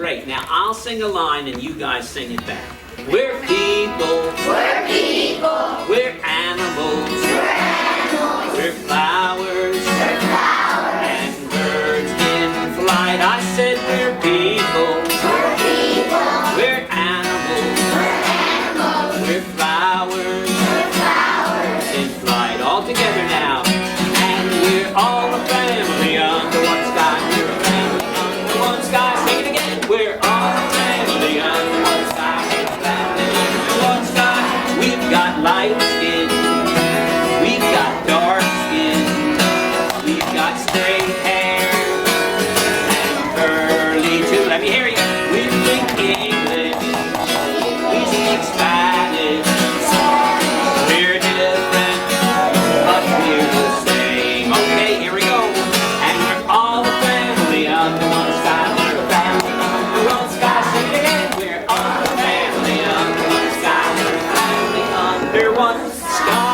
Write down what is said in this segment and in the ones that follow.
great. Now I'll sing a line and you guys sing it back. We're people. We're people. We're animals. We're animals. We're flowers. We're flowers. And birds in flight. I said we're people. We're people. We're animals. We're animals. We're flowers. We're flowers. In flight. All together now. And we're all a family under one sky. We're a family under one sky. Sing it again. We're all a family under one sky. We're a family under one sky. We've got light skin. We've got dark skin. We've got straight hair. And curly too. Let me hear you. We speak English. We speak Spanish. We're different, but we're the same. Okay, here we go. And we're all a family under one sky. We're a family under one sky. Sing it again. We're all a family under one sky. We're a family under one sky.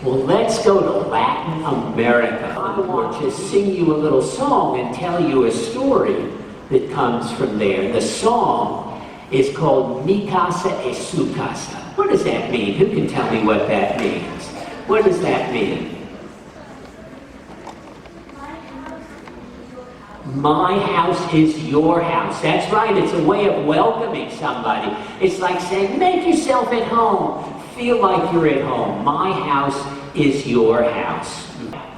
Well, let's go to Latin America. I want to sing you a little song and tell you a story that comes from there. The song is called Mi Casa es Su Casa. What does that mean? Who can tell me what that means? What does that mean? My house is your house. That's right. It's a way of welcoming somebody. It's like saying, make yourself at home. Feel like you're at home. My house is your house.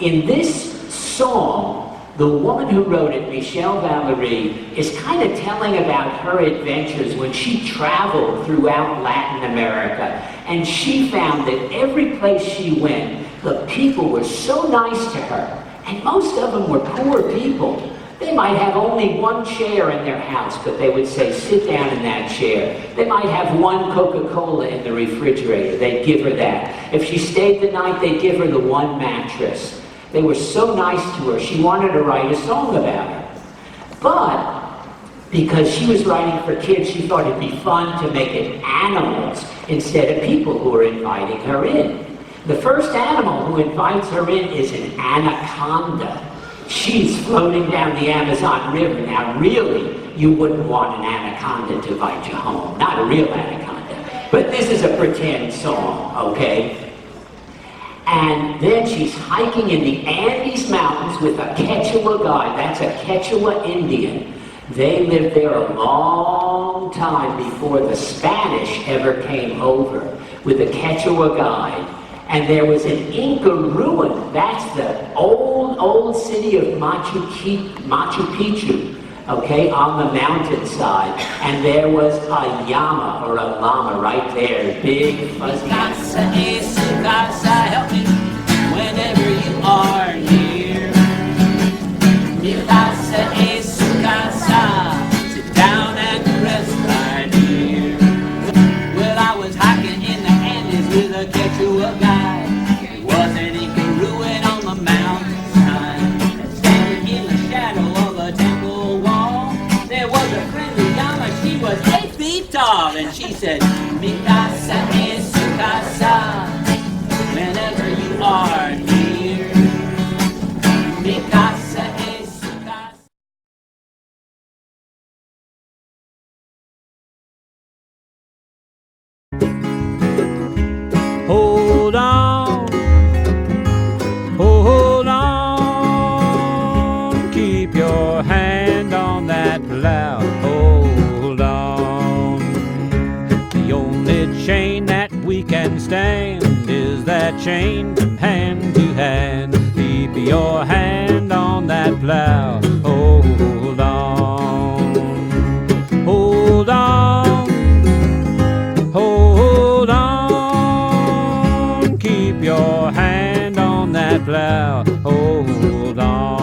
In this song, the woman who wrote it, Michele Valeri, is kind of telling about her adventures when she traveled throughout Latin America. And she found that every place she went, the people were so nice to her. And most of them were poor people. They might have only one chair in their house, but they would say, sit down in that chair. They might have one Coca-Cola in the refrigerator. They'd give her that. If she stayed the night, they'd give her the one mattress. They were so nice to her, she wanted to write a song about her. But because she was writing for kids, she thought it'd be fun to make it animals instead of people who were inviting her in. The first animal who invites her in is an anaconda. She's floating down the Amazon River. Now, really, you wouldn't want an anaconda to invite you home. Not a real anaconda. But this is a pretend song, okay? And then she's hiking in the Andes Mountains with a Quechua guide. That's a Quechua Indian. They lived there a long time before the Spanish ever came over with a Quechua guide. And there was an Inca ruin. That's the old city of Machu Picchu, okay, on the mountainside. And there was a llama or a llama right there, big fuzzy. Mi casa es su casa, help me whenever you are near. Mi casa es su casa, sit down and rest right here. Well, I was hiking in the Andes with a Quechua guide. And she said, Mi casa es su casa, whenever you are near. Mi casa es su casa. Hold on, hold on, keep your hand on that plow. Hold on. Chain that we can stand is that chain from hand to hand. Keep your hand on that plow. Hold on, hold on, hold on. Keep your hand on that plow. Hold on.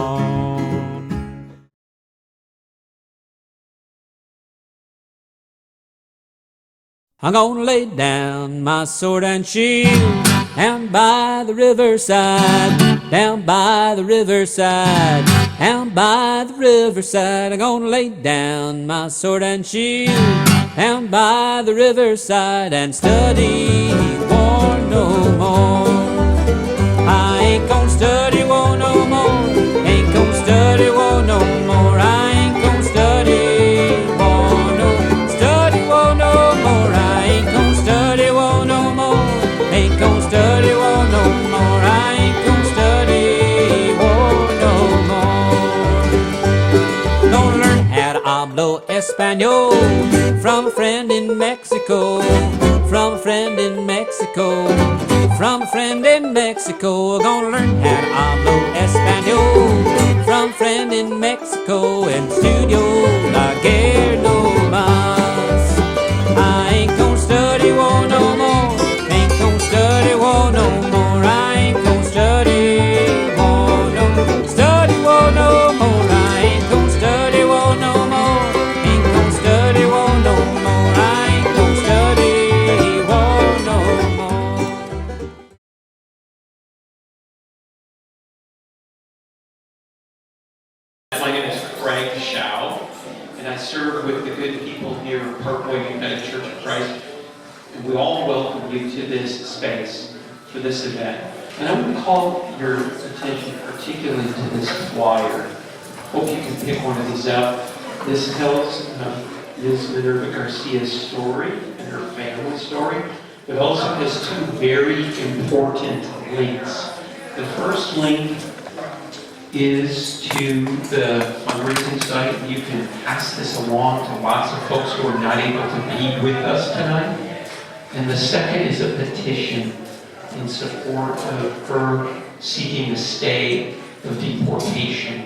I'm gonna lay down my sword and shield down by the riverside, down by the riverside. Down by the riverside, I'm gonna lay down my sword and shield. Down by the riverside and study war no more. I ain't gonna study war no more. Ain't gonna study war no more. I ain't gonna study war no more. I ain't gonna study war no more. Ain't gonna study war no more. I ain't gonna study war no more. Gonna learn how to hablo Espanol from a friend in Mexico. From a friend in Mexico. From a friend in Mexico. Gonna learn how to hablo Espanol from a friend in Mexico. En studio la guerra no más. I ain't gonna study war no more. Ain't gonna study war no more. I ain't gonna study war no more. Study war no more. I ain't gonna study war no more. Ain't gonna study war no more. I ain't gonna study war no more. My name is Frank Schaub, and I serve with the good people here at Parkway United Church of Christ. And we all welcome you to this space for this event. And I want to call your attention particularly to this flyer. Hope you can pick one of these up. This tells Ms. Minerva Garcia's story and her family story, but also has two very important links. The first link is to the fundraising site. You can pass this along to lots of folks who are not able to be with us tonight. And the second is a petition in support of her seeking a stay of deportation.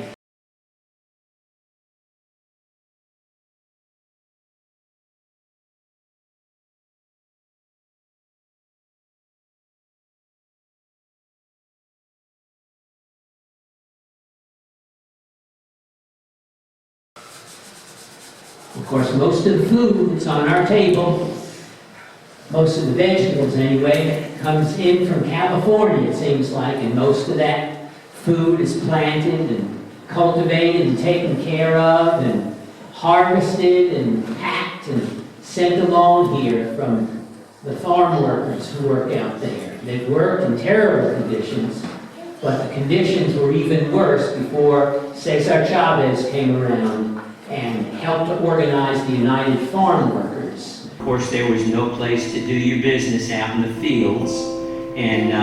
Of course, most of the food that's on our table, most of the vegetables anyway, comes in from California, it seems like, and most of that food is planted and cultivated and taken care of and harvested and packed and sent along here from the farm workers who work out there. They've worked in terrible conditions, but the conditions were even worse before Cesar Chavez came around and helped to organize the United Farm Workers. Of course, there was no place to do your business out in the fields, and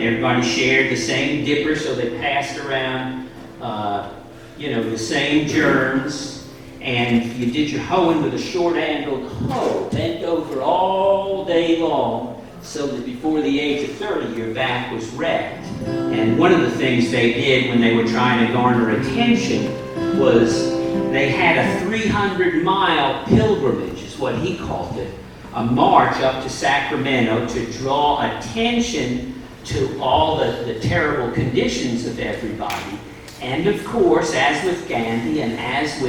everybody shared the same dipper, so they passed around, the same germs, and you did your hoeing with a short-handled hoe, bent over all day long, so that before the age of 30, your back was wrecked. And one of the things they did when they were trying to garner attention was they had a 300-mile pilgrimage, is what he called it, a march up to Sacramento to draw attention to all the terrible conditions of everybody. And of course, as with Gandhi and as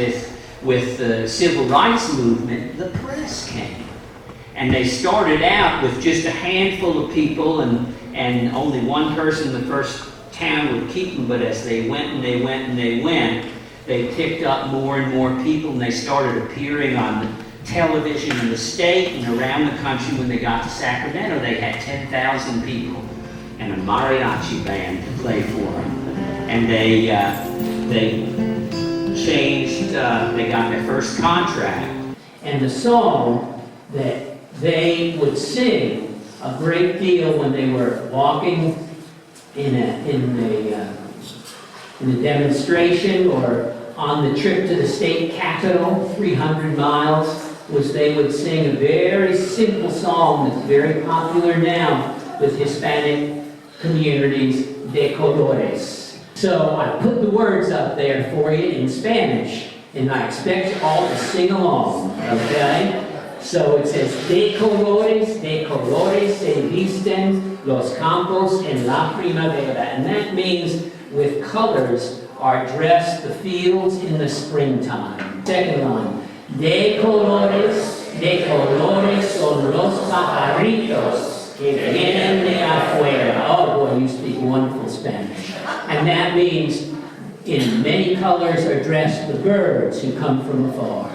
with the civil rights movement, the press came. And they started out with just a handful of people and only one person in the first town would keep them, but as they went and they went and they went, they picked up more and more people, and they started appearing on the television in the state and around the country. When they got to Sacramento, they had 10,000 people and a mariachi band to play for them. And they changed, they got their first contract. And the song that they would sing a great deal when they were walking in a demonstration or on the trip to the state capitol, 300 miles, was they would sing a very simple song that's very popular now with Hispanic communities, De Colores. So I put the words up there for you in Spanish, and I expect you all to sing along, okay? So it says, de colores se visten los campos en la primavera. And that means with colors are dressed the fields in the springtime. Second line, de colores son los pajaritos que vienen de afuera. Oh boy, you speak wonderful Spanish. And that means in many colors are dressed the birds who come from afar.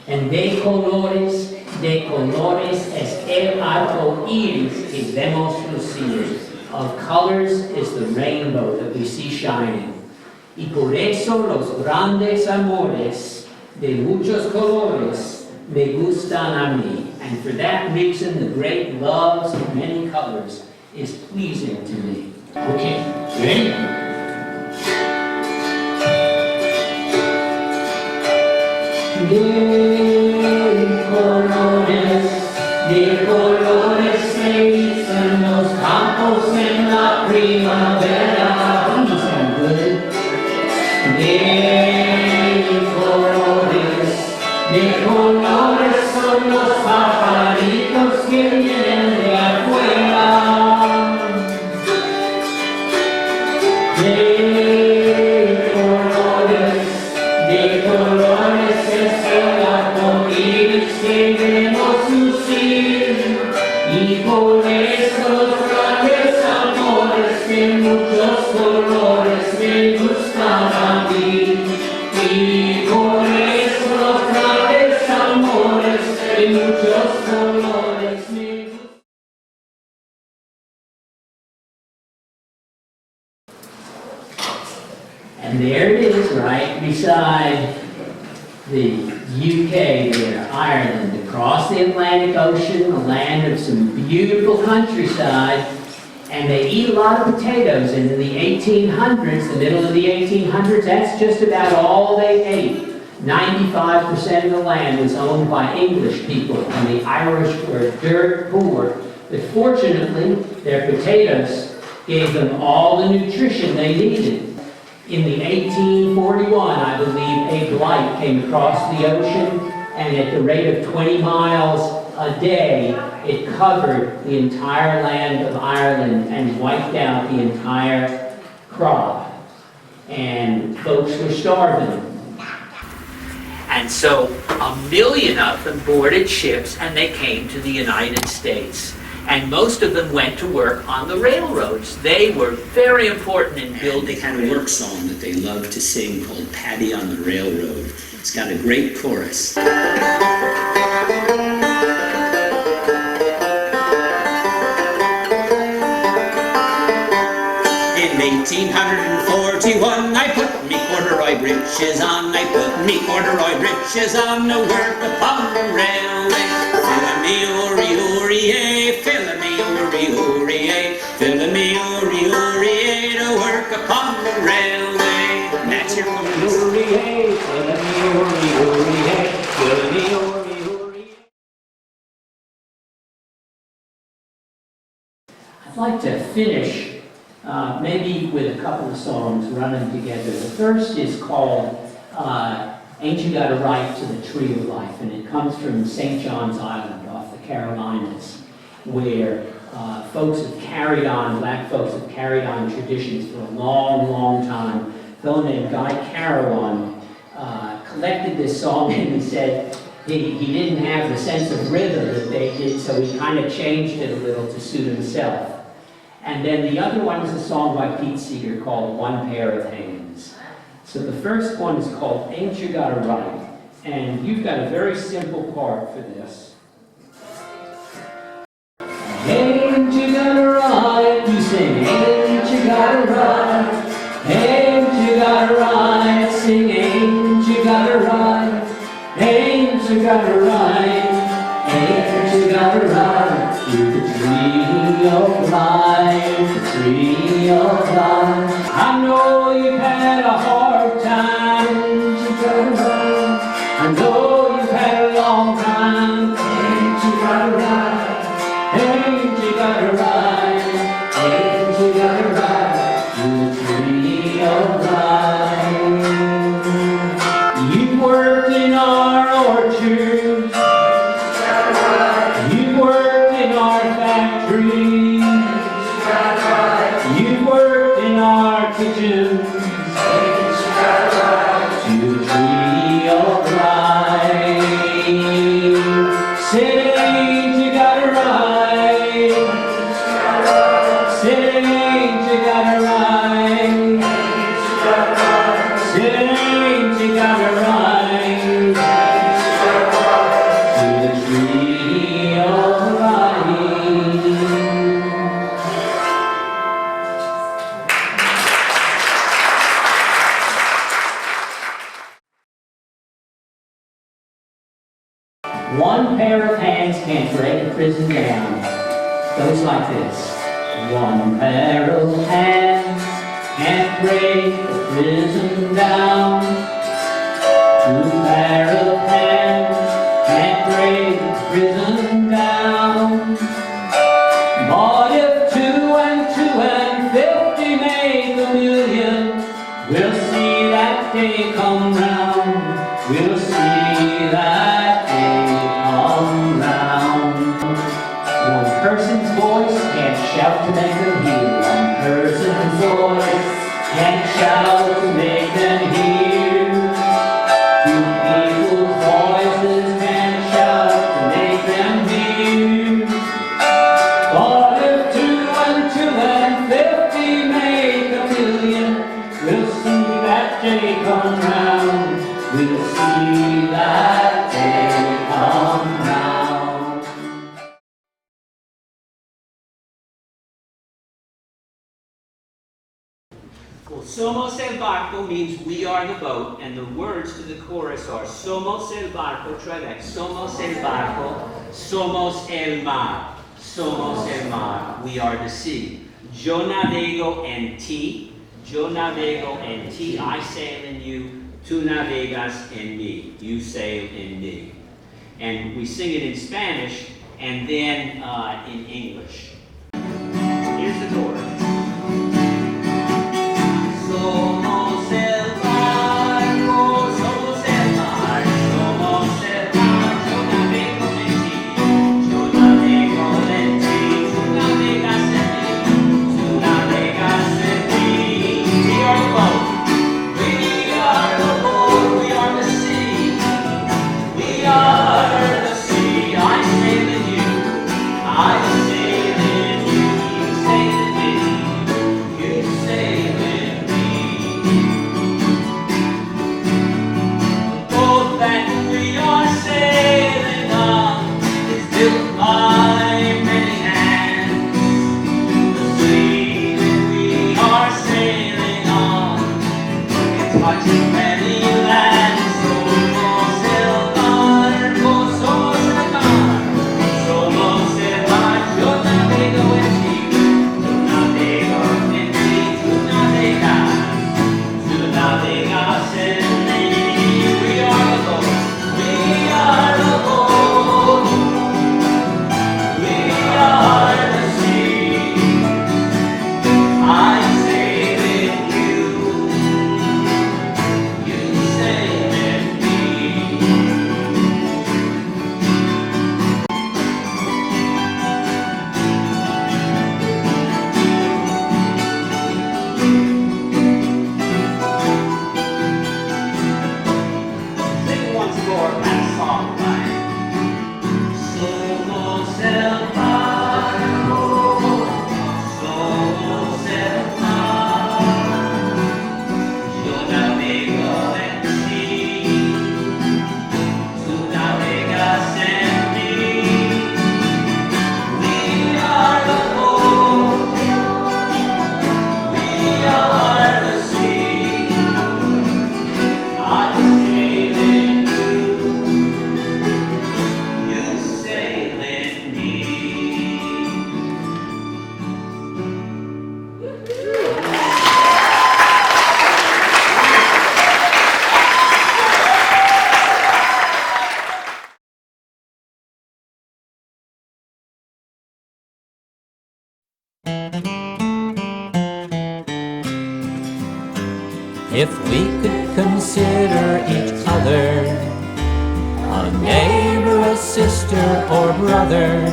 And de colores es el arco iris que vemos lucir. Of colors is the rainbow that we see shining. Y por eso los grandes amores de muchos colores me gustan a mí. And for that reason, the great loves of many colors is pleasing to me. Okay, ready? De colores se dicen los campos en la primavera. These sound good. De colores son los pajaritos que vienen de afuera. De colores es el arco iris que vemos lucir. Y por eso los grandes amores de muchos colores me gustan a mí. Y por eso los grandes amores de muchos colores me gustan. And there it is, right beside the UK there, Ireland, across the Atlantic Ocean, a land of some beautiful countryside, and they eat a lot of potatoes. And in the 1800s, the middle of the 1800s, that's just about all they ate. 95% of the land was owned by English people, and the Irish were dirt poor. But fortunately, their potatoes gave them all the nutrition they needed. In the 1841, I believe, a blight came across the ocean, and at the rate of 20 miles a day, it covered the entire land of Ireland and wiped out the entire crop. And folks were starving. And so 1 million of them boarded ships, and they came to the United States. And most of them went to work on the railroads. They were very important in building. They had a work song that they loved to sing called Paddy on the Railroad. It's got a great chorus. In 1841, I put me corduroy breeches on. I put me corduroy breeches on to work upon the railway. Fill-a-me-ory-ory-ay, fill-a-me-ory-ory-ay, fill-a-me-ory-ory-ay to work upon the railway. That's your chorus. I'd like to finish maybe with a couple of songs running together. The first is called Ain't You Got a Right to the Tree of Life, and it comes from St. John's Island off the Carolinas, where folks have carried on, black folks have carried on traditions for a long, long time. A fellow named Guy Carawan collected this song, and he said he didn't have the sense of rhythm that they did, so he kind of changed it a little to suit himself. And then the other one is a song by Pete Seeger called One Pair of Hands. So the first one is called Ain't You Got a Right? And you've got a very simple part for this. Ain't you got a right? You sing, ain't you got a right? Ain't you got a right? Sing, ain't you got a right? Ain't you got a right? Ain't you got a right? To the tree of life, the tree of life. I know you've had a hard time, ain't you got a right? I know you've had a long time, ain't you got a right? Ain't you got a right? Ain't you got a right? To the tree of life. You've worked in our orchard. You've worked in our factory. You've worked you gotta rise to the tree of life. One pair of hands can't break a prison down. Goes like this. One pair of hands can't break the prison down. Two pair of hands can't break the prison down. But if 2 and 2 and 50 make a million, we'll see that day come round. We'll see that day come round. One person's voice can't shout to make them hear. One person's voice can't shout to make them hear. Two people's voices can't shout to make them hear. But if 2 and 2 and 50 make a million, we'll see that day come round. We'll see that day come round. Well, Somos el barco means we are the boat, and the words to the chorus are Somos el barco, try that, Somos el barco, Somos el mar, Somos el mar, we are the sea. Yo navego en ti, yo navego en ti, I sail in you, tú navegas en mí, you sail in me. And we sing it in Spanish and then in English. Here's the chorus. Somos el barco, somos el mar, somos el mar, yo navego en ti, yo navego en ti, tú navegas en mí, tú navegas en mí. We are the boat, we are the boat, we are the sea, we are the sea. I sail in you, I sail in you, you sail in me, you sail in me. That we are sailing on is built by many hands. The sea that we are sailing on is touching many lands. Somos el barco, somos el mar, somos el mar. Yo navego en ti, yo navego en ti, tú navegas en mí. We are the boat, we are the boat, we are the sea. I sail in you, you sail in me. Sing once more, kind of soft line. Somos el barco, somos el mar. Yo navego en ti, tú navegas en mí. We are the boat, we are the sea. I sail in you, you sail in me. If we could consider each other a neighbor, a sister, or brother,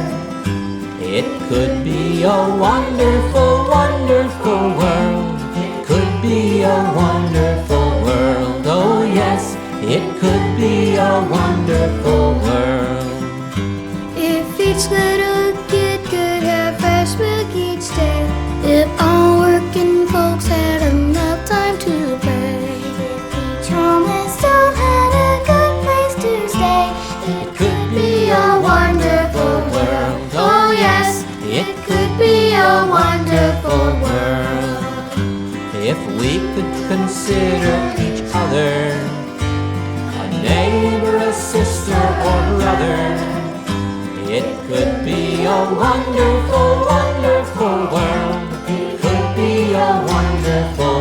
it could be a wonderful, wonderful world. It could be a wonderful world. Oh yes, it could be a wonderful world. If each little kid could have fresh milk each day, if all working folks had enough time to play, if each home has wonderful world. If we could consider each other a neighbor, a sister, or brother, it could be a wonderful, wonderful world. It could be a wonderful